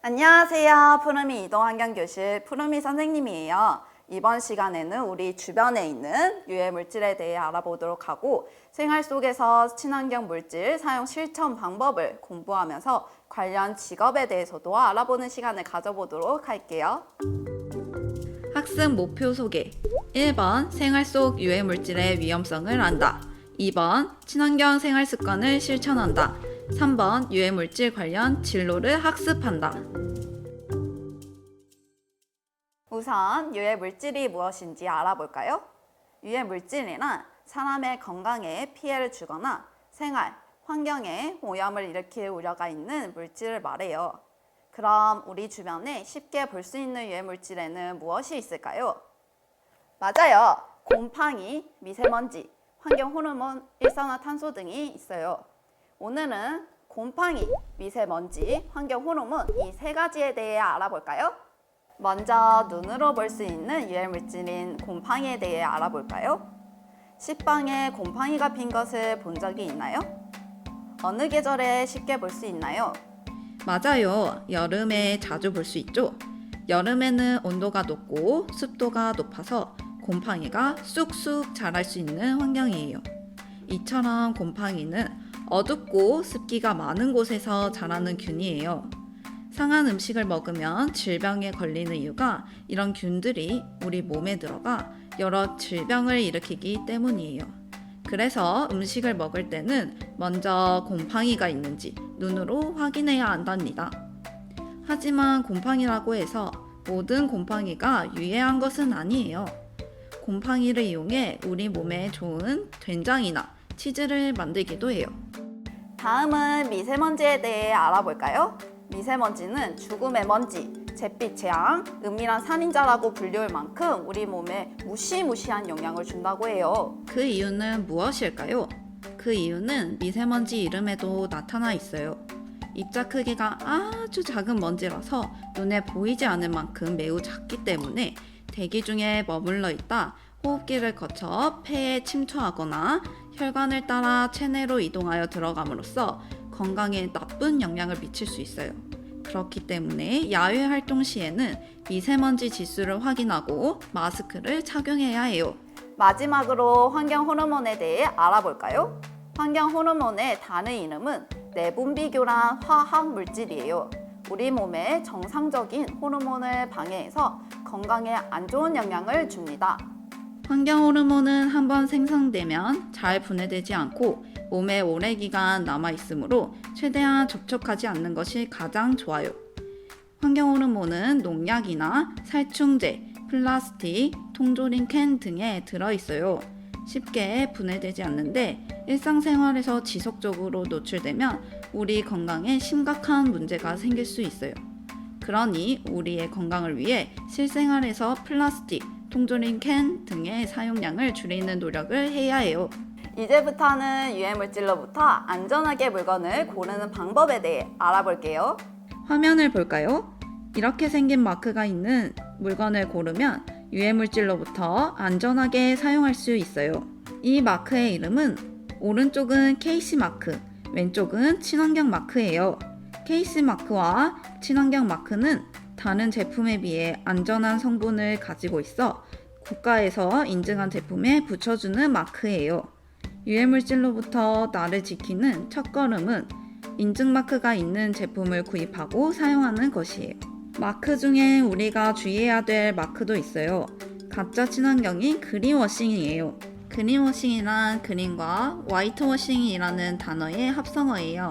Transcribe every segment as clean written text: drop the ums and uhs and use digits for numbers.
안녕하세요. 푸르미 이동환경교실 푸르미 선생님이에요. 이번 시간에는 우리 주변에 있는 유해 물질에 대해 알아보도록 하고 생활 속에서 친환경 물질 사용 실천 방법을 공부하면서 관련 직업에 대해서도 알아보는 시간을 가져보도록 할게요. 학습 목표 소개 1번 생활 속 유해 물질의 위험성을 안다. 2번 친환경 생활 습관을 실천한다. 3번 유해물질 관련 진로를 학습한다. 우선 유해물질이 무엇인지 알아볼까요? 유해물질이란 사람의 건강에 피해를 주거나 생활, 환경에 오염을 일으킬 우려가 있는 물질을 말해요. 그럼 우리 주변에 쉽게 볼 수 있는 유해물질에는 무엇이 있을까요? 맞아요. 곰팡이, 미세먼지, 환경호르몬, 일산화탄소 등이 있어요. 오늘은 곰팡이, 미세먼지, 환경호르몬 이 세 가지에 대해 알아볼까요? 먼저 눈으로 볼 수 있는 유해물질인 곰팡이에 대해 알아볼까요? 식빵에 곰팡이가 핀 것을 본 적이 있나요? 어느 계절에 쉽게 볼 수 있나요? 맞아요. 여름에 자주 볼 수 있죠. 여름에는 온도가 높고 습도가 높아서 곰팡이가 쑥쑥 자랄 수 있는 환경이에요. 이처럼 곰팡이는 어둡고 습기가 많은 곳에서 자라는 균이에요. 상한 음식을 먹으면 질병에 걸리는 이유가 이런 균들이 우리 몸에 들어가 여러 질병을 일으키기 때문이에요. 그래서 음식을 먹을 때는 먼저 곰팡이가 있는지 눈으로 확인해야 한답니다. 하지만 곰팡이라고 해서 모든 곰팡이가 유해한 것은 아니에요. 곰팡이를 이용해 우리 몸에 좋은 된장이나 치즈를 만들기도 해요. 다음은 미세먼지에 대해 알아볼까요? 미세먼지는 죽음의 먼지, 잿빛 재앙, 은밀한 살인자라고 불리울 만큼 우리 몸에 무시무시한 영향을 준다고 해요. 그 이유는 무엇일까요? 그 이유는 미세먼지 이름에도 나타나 있어요. 입자 크기가 아주 작은 먼지라서 눈에 보이지 않을 만큼 매우 작기 때문에 대기 중에 머물러 있다 호흡기를 거쳐 폐에 침투하거나 혈관을 따라 체내로 이동하여 들어감으로써 건강에 나쁜 영향을 미칠 수 있어요. 그렇기 때문에 야외 활동 시에는 미세먼지 지수를 확인하고 마스크를 착용해야 해요. 마지막으로 환경 호르몬에 대해 알아볼까요? 환경 호르몬의 다른 이름은 내분비교란 화학 물질이에요. 우리 몸에 정상적인 호르몬을 방해해서 건강에 안 좋은 영향을 줍니다. 환경 호르몬은 한번 생성되면 잘 분해되지 않고 몸에 오래 기간 남아 있으므로 최대한 접촉하지 않는 것이 가장 좋아요. 환경 호르몬은 농약이나 살충제, 플라스틱, 통조림 캔 등에 들어있어요. 쉽게 분해되지 않는데 일상생활에서 지속적으로 노출되면 우리 건강에 심각한 문제가 생길 수 있어요. 그러니 우리의 건강을 위해 실생활에서 플라스틱, 통조림 캔 등의 사용량을 줄이는 노력을 해야 해요. 이제부터는 유해물질로부터 안전하게 물건을 고르는 방법에 대해 알아볼게요. 화면을 볼까요? 이렇게 생긴 마크가 있는 물건을 고르면 유해물질로부터 안전하게 사용할 수 있어요. 이 마크의 이름은 오른쪽은 KC 마크, 왼쪽은 친환경 마크예요. KC 마크와 친환경 마크는 다른 제품에 비해 안전한 성분을 가지고 있어 국가에서 인증한 제품에 붙여주는 마크예요. 유해물질로부터 나를 지키는 첫걸음은 인증 마크가 있는 제품을 구입하고 사용하는 것이에요. 마크 중에 우리가 주의해야 될 마크도 있어요. 가짜 친환경인 그린워싱이에요. 그린워싱이란 그린과 화이트워싱이라는 단어의 합성어예요.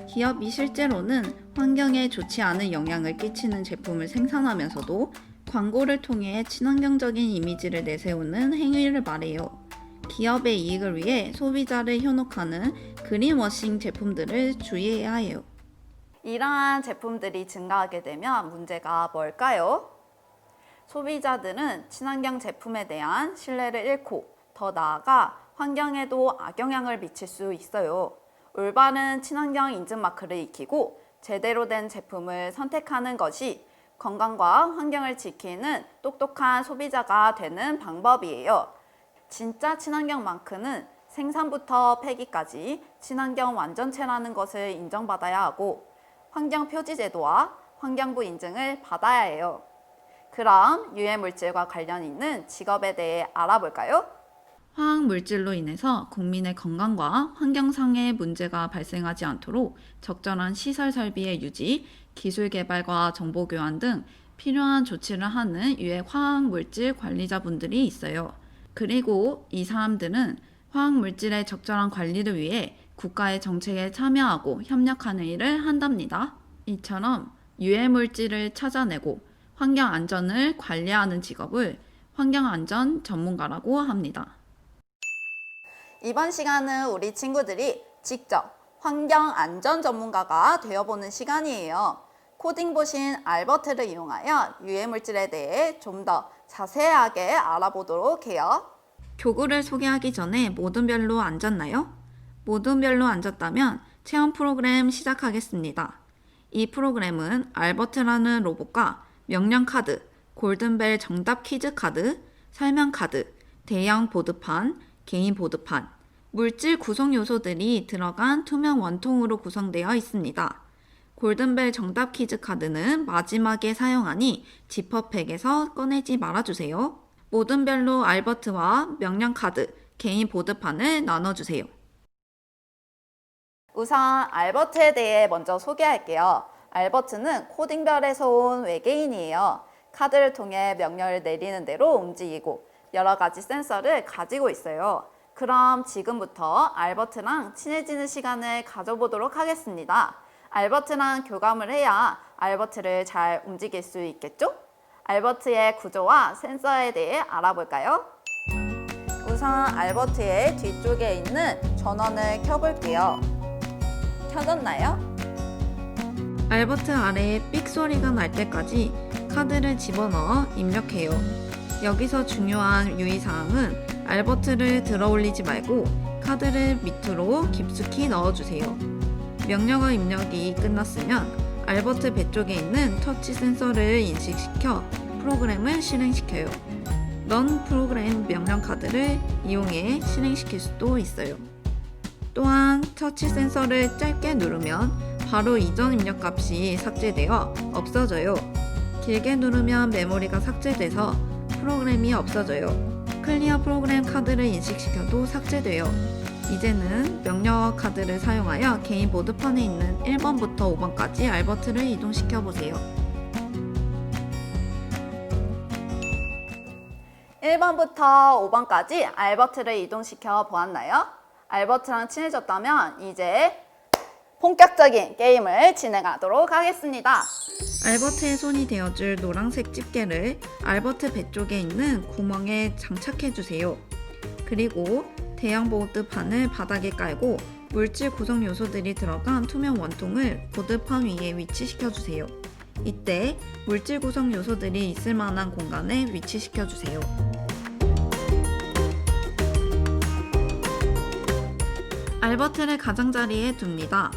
기업이 실제로는 환경에 좋지 않은 영향을 끼치는 제품을 생산하면서도 광고를 통해 친환경적인 이미지를 내세우는 행위를 말해요. 기업의 이익을 위해 소비자를 현혹하는 그린워싱 제품들을 주의해야 해요. 이러한 제품들이 증가하게 되면 문제가 뭘까요? 소비자들은 친환경 제품에 대한 신뢰를 잃고 더 나아가 환경에도 악영향을 미칠 수 있어요. 올바른 친환경 인증 마크를 익히고 제대로 된 제품을 선택하는 것이 건강과 환경을 지키는 똑똑한 소비자가 되는 방법이에요. 진짜 친환경 마크는 생산부터 폐기까지 친환경 완전체라는 것을 인정받아야 하고 환경 표지 제도와 환경부 인증을 받아야 해요. 그럼 유해물질과 관련 있는 직업에 대해 알아볼까요? 화학 물질로 인해서 국민의 건강과 환경상의 문제가 발생하지 않도록 적절한 시설 설비의 유지, 기술 개발과 정보 교환 등 필요한 조치를 하는 유해 화학 물질 관리자분들이 있어요. 그리고 이 사람들은 화학 물질의 적절한 관리를 위해 국가의 정책에 참여하고 협력하는 일을 한답니다. 이처럼 유해 물질을 찾아내고 환경 안전을 관리하는 직업을 환경 안전 전문가라고 합니다. 이번 시간은 우리 친구들이 직접 환경 안전 전문가가 되어보는 시간이에요. 코딩 보신 알버트를 이용하여 유해물질에 대해 좀 더 자세하게 알아보도록 해요. 교구를 소개하기 전에 모든 별로 앉았나요? 모든 별로 앉았다면 체험 프로그램 시작하겠습니다. 이 프로그램은 알버트라는 로봇과 명령 카드, 골든벨 정답 퀴즈 카드, 설명 카드, 대형 보드판, 개인 보드판, 물질 구성 요소들이 들어간 투명 원통으로 구성되어 있습니다. 골든벨 정답 퀴즈 카드는 마지막에 사용하니 지퍼백에서 꺼내지 말아주세요. 모든 별로 알버트와 명령 카드, 개인 보드판을 나눠주세요. 우선 알버트에 대해 먼저 소개할게요. 알버트는 코딩별에서 온 외계인이에요. 카드를 통해 명령을 내리는 대로 움직이고 여러 가지 센서를 가지고 있어요. 그럼 지금부터 알버트랑 친해지는 시간을 가져보도록 하겠습니다. 알버트랑 교감을 해야 알버트를 잘 움직일 수 있겠죠? 알버트의 구조와 센서에 대해 알아볼까요? 우선 알버트의 뒤쪽에 있는 전원을 켜볼게요. 켜졌나요? 알버트 아래에 삑 소리가 날 때까지 카드를 집어넣어 입력해요. 여기서 중요한 유의사항은 알버트를 들어 올리지 말고 카드를 밑으로 깊숙이 넣어주세요. 명령어 입력이 끝났으면 알버트 배 쪽에 있는 터치 센서를 인식시켜 프로그램을 실행시켜요. 런 프로그램 명령 카드를 이용해 실행시킬 수도 있어요. 또한 터치 센서를 짧게 누르면 바로 이전 입력 값이 삭제되어 없어져요. 길게 누르면 메모리가 삭제돼서 프로그램이 없어져요. 클리어 프로그램 카드를 인식시켜도 삭제돼요. 이제는 명령어 카드를 사용하여 개인 보드판에 있는 1번부터 5번까지 알버트를 이동시켜 보세요. 1번부터 5번까지 알버트를 이동시켜 보았나요? 알버트랑 친해졌다면 이제 본격적인 게임을 진행하도록 하겠습니다. 알버트의 손이 되어줄 노란색 집게를 알버트 배 쪽에 있는 구멍에 장착해 주세요. 그리고 대형 보드판을 바닥에 깔고 물질 구성 요소들이 들어간 투명 원통을 보드판 위에 위치시켜 주세요. 이때 물질 구성 요소들이 있을 만한 공간에 위치시켜 주세요. 알버트를 가장자리에 둡니다.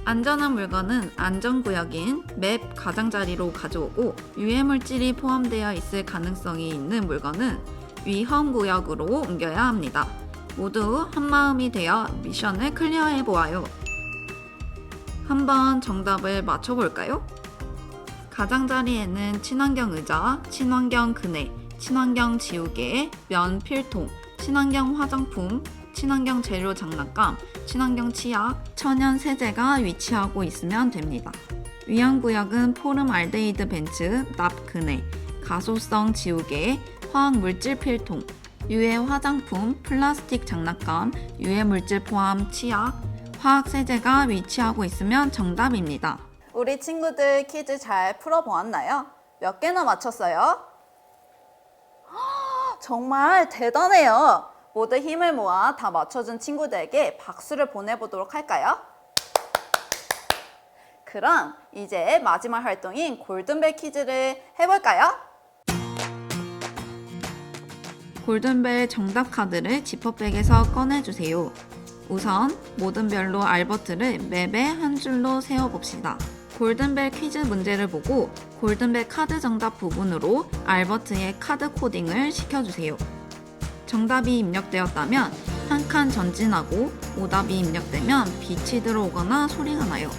안전한 물건은 안전구역인 맵 가장자리로 가져오고 유해물질이 포함되어 있을 가능성이 있는 물건은 위험구역으로 옮겨야 합니다. 모두 한마음이 되어 미션을 클리어해 보아요. 한번 정답을 맞춰볼까요? 가장자리에는 친환경 의자, 친환경 그네, 친환경 지우개, 면 필통, 친환경 화장품, 친환경 재료 장난감, 친환경 치약, 천연 세제가 위치하고 있으면 됩니다. 위험구역은 포름알데히드 벤츠, 납 그네, 가소성 지우개, 화학물질 필통, 유해 화장품, 플라스틱 장난감, 유해물질 포함 치약, 화학세제가 위치하고 있으면 정답입니다. 우리 친구들 퀴즈 잘 풀어보았나요? 몇 개나 맞췄어요? 정말 대단해요. 모두 힘을 모아 다 맞춰준 친구들에게 박수를 보내보도록 할까요? 그럼 이제 마지막 활동인 골든벨 퀴즈를 해볼까요? 골든벨 정답 카드를 지퍼백에서 꺼내주세요. 우선 모든 별로 알버트를 맵에 한 줄로 세워봅시다. 골든벨 퀴즈 문제를 보고 골든벨 카드 정답 부분으로 알버트의 카드 코딩을 시켜주세요. 정답이 입력되었다면 한 칸 전진하고 오답이 입력되면 빛이 들어오거나 소리가 나요.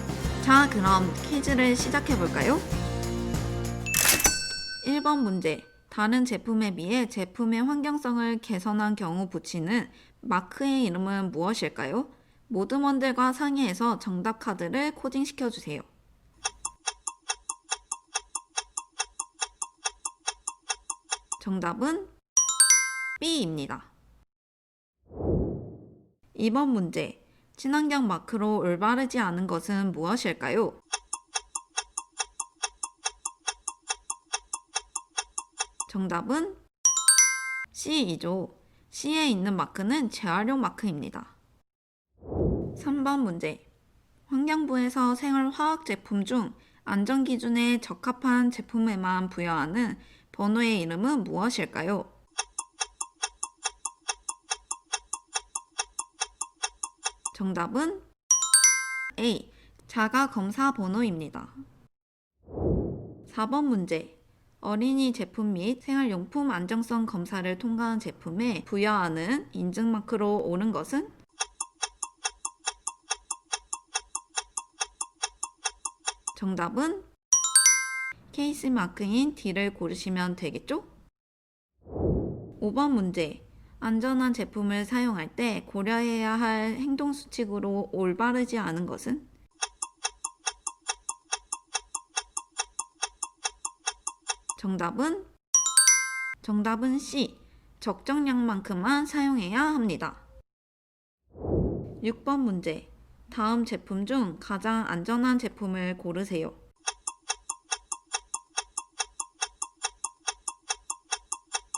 자, 그럼 퀴즈를 시작해볼까요? 1번 문제. 다른 제품에 비해 제품의 환경성을 개선한 경우 붙이는 마크의 이름은 무엇일까요? 모든 원들과 상의해서 정답 카드를 코딩시켜 주세요. 정답은 B입니다. 2번 문제. 친환경 마크로 올바르지 않은 것은 무엇일까요? 정답은 C이죠. C에 있는 마크는 재활용 마크입니다. 3번 문제. 환경부에서 생활화학 제품 중 안전기준에 적합한 제품에만 부여하는 번호의 이름은 무엇일까요? 정답은 A. 자가 검사 번호입니다. 4번 문제. 어린이 제품 및 생활용품 안정성 검사를 통과한 제품에 부여하는 인증마크로 옳은 것은? 정답은 케이스 마크인 D를 고르시면 되겠죠? 5번 문제. 안전한 제품을 사용할 때 고려해야 할 행동 수칙으로 올바르지 않은 것은? 정답은 C. 적정량만큼만 사용해야 합니다. 6번 문제. 다음 제품 중 가장 안전한 제품을 고르세요.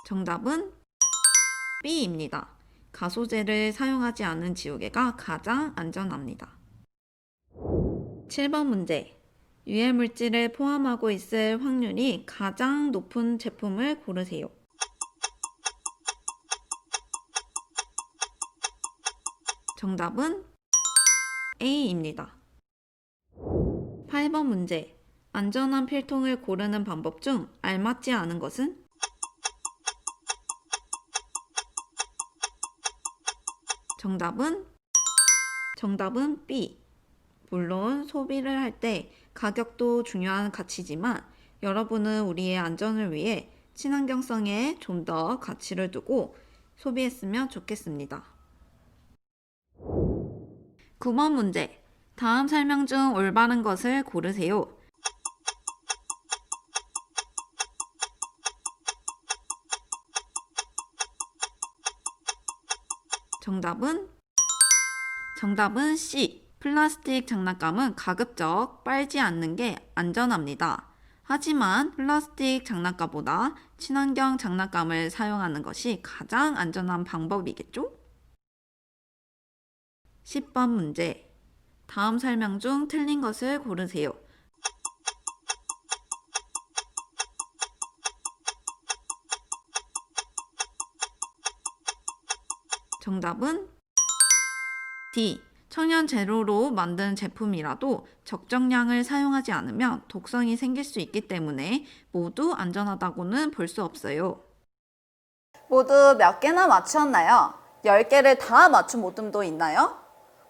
정답은 B입니다. 가소제를 사용하지 않은 지우개가 가장 안전합니다. 7번 문제. 유해물질을 포함하고 있을 확률이 가장 높은 제품을 고르세요. 정답은 A입니다. 8번 문제. 안전한 필통을 고르는 방법 중 알맞지 않은 것은? 정답은 B. 물론 소비를 할 때 가격도 중요한 가치지만 여러분은 우리의 안전을 위해 친환경성에 좀 더 가치를 두고 소비했으면 좋겠습니다. 9번 문제. 다음 설명 중 올바른 것을 고르세요. 정답은 C. 플라스틱 장난감은 가급적 빨지 않는 게 안전합니다. 하지만 플라스틱 장난감보다 친환경 장난감을 사용하는 것이 가장 안전한 방법이겠죠? 10번 문제. 다음 설명 중 틀린 것을 고르세요. 정답은 D. 천연 재료로 만든 제품이라도 적정량을 사용하지 않으면 독성이 생길 수 있기 때문에 모두 안전하다고는 볼 수 없어요. 모두 몇 개나 맞추었나요? 10개를 다 맞춘 모듬도 있나요?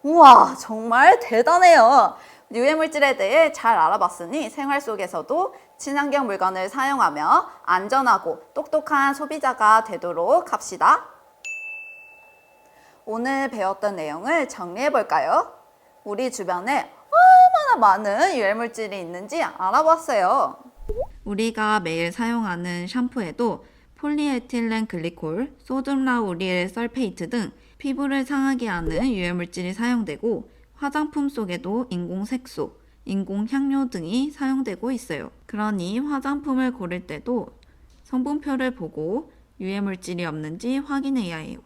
우와, 정말 대단해요. 유해물질에 대해 잘 알아봤으니 생활 속에서도 친환경 물건을 사용하며 안전하고 똑똑한 소비자가 되도록 합시다. 오늘 배웠던 내용을 정리해 볼까요? 우리 주변에 얼마나 많은 유해물질이 있는지 알아봤어요. 우리가 매일 사용하는 샴푸에도 폴리에틸렌 글리콜, 소듐 라우릴 설페이트 등 피부를 상하게 하는 유해물질이 사용되고 화장품 속에도 인공 색소, 인공 향료 등이 사용되고 있어요. 그러니 화장품을 고를 때도 성분표를 보고 유해물질이 없는지 확인해야 해요.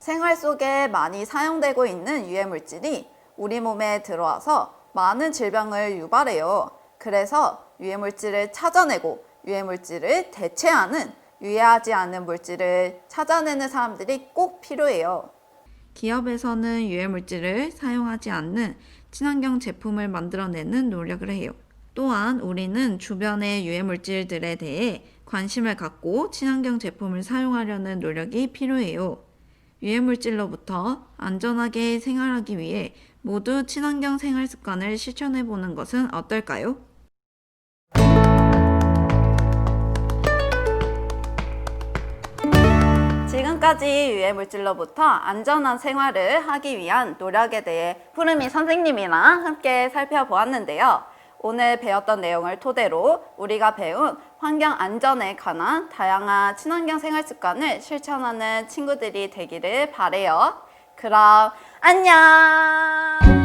생활 속에 많이 사용되고 있는 유해물질이 우리 몸에 들어와서 많은 질병을 유발해요. 그래서 유해물질을 찾아내고 유해물질을 대체하는 유해하지 않은 물질을 찾아내는 사람들이 꼭 필요해요. 기업에서는 유해물질을 사용하지 않는 친환경 제품을 만들어내는 노력을 해요. 또한 우리는 주변의 유해물질들에 대해 관심을 갖고 친환경 제품을 사용하려는 노력이 필요해요. 유해물질로부터 안전하게 생활하기 위해 모두 친환경 생활 습관을 실천해 보는 것은 어떨까요? 지금까지 유해 물질로부터 안전한 생활을 하기 위한 노력에 대해 푸르미 선생님이랑 함께 살펴보았는데요. 오늘 배웠던 내용을 토대로 우리가 배운 환경 안전에 관한 다양한 친환경 생활 습관을 실천하는 친구들이 되기를 바래요. 그럼 안녕!